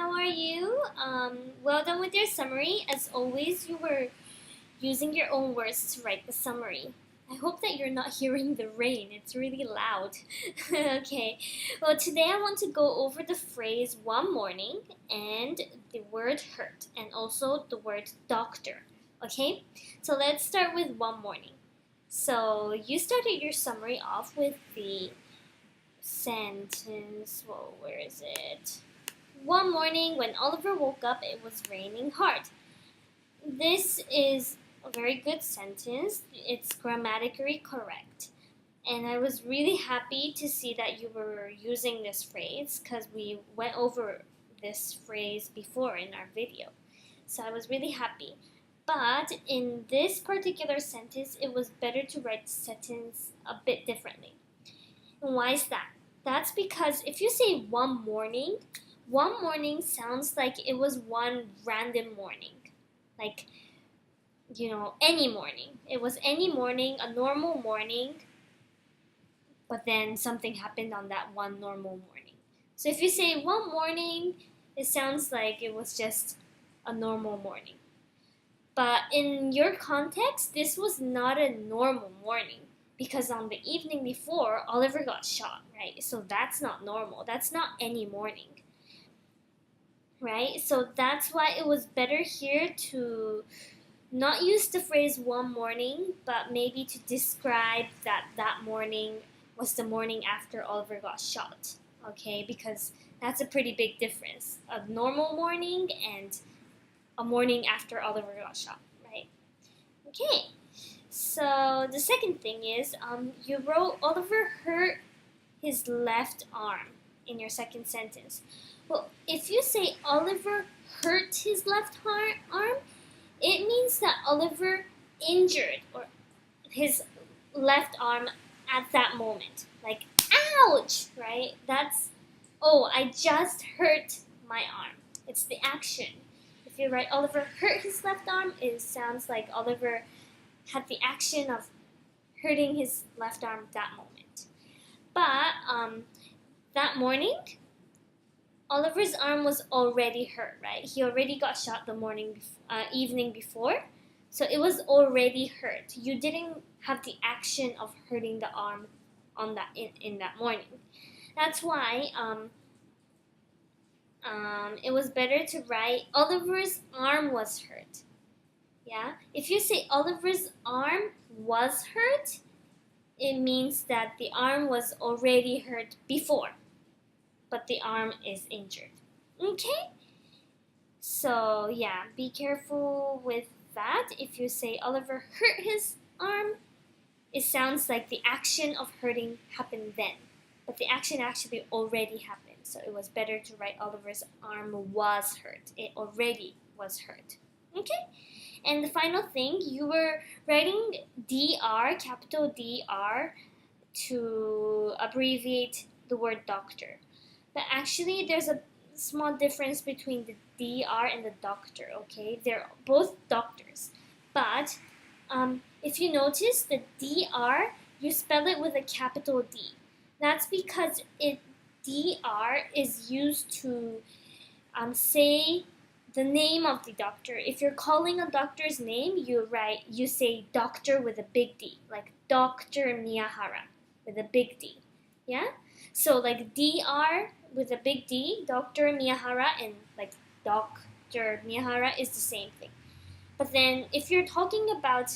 how are you? Well done with your summary. As always, you were using your own words to write the summary. I hope that you're not hearing the rain. It's really loud. Okay, well today I want to go over the phrase one morning and the word hurt and also the word doctor. Okay, so let's start with one morning. So you started your summary off with the sentence, well, where is it? One morning when Oliver woke up, it was raining hard. This is a very good sentence. It's grammatically correct. And I was really happy to see that you were using this phrase because we went over this phrase before in our video. So I was really happy. But in this particular sentence, it was better to write the sentence a bit differently. And why is that? That's because if you say one morning sounds like it was one random morning. Like, any morning. It was any morning, a normal morning, but then something happened on that one normal morning. So if you say one morning, it sounds like it was just a normal morning. But in your context, this was not a normal morning because on the evening before, Oliver got shot, right? So that's not normal. That's not any morning, right? So that's why it was better here to not use the phrase one morning, but maybe to describe that morning was the morning after Oliver got shot, okay? Because that's a pretty big difference. A normal morning and a morning after Oliver got shot, right? Okay, so the second thing is you wrote Oliver hurt his left arm in your second sentence. Well, if you say Oliver hurt his left arm, it means that Oliver injured or his left arm at that moment. Like, ouch, right? That's, oh, I just hurt my arm. It's the action. If you write Oliver hurt his left arm, it sounds like Oliver had the action of hurting his left arm that moment. But that morning, Oliver's arm was already hurt, right? He already got shot the evening before, so it was already hurt. You didn't have the action of hurting the arm on that in that morning. That's why it was better to write Oliver's arm was hurt. Yeah, if you say Oliver's arm was hurt, it means that the arm was already hurt before, but the arm is injured. Okay? So yeah, be careful with that. If you say Oliver hurt his arm, it sounds like the action of hurting happened then, but the action actually already happened. So it was better to write Oliver's arm was hurt. It already was hurt. Okay? And the final thing, you were writing DR, capital DR, to abbreviate the word doctor. But actually, there's a small difference between the DR and the doctor, okay? They're both doctors. But if you notice, the DR, you spell it with a capital D. That's because DR is used to say the name of the doctor. If you're calling a doctor's name, you say doctor with a big D, like Dr. Miyahara with a big D. Yeah? So like DR with a big D, Dr. Miyahara, and like Dr. Miyahara is the same thing. But then if you're talking about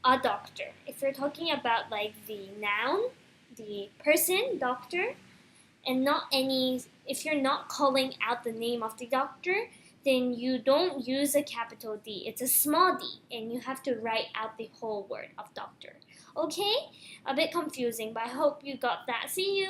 a doctor, if you're talking about like the noun, the person, doctor, and if you're not calling out the name of the doctor, then you don't use a capital D. It's a small d, and you have to write out the whole word of doctor. Okay? A bit confusing, but I hope you got that. See you!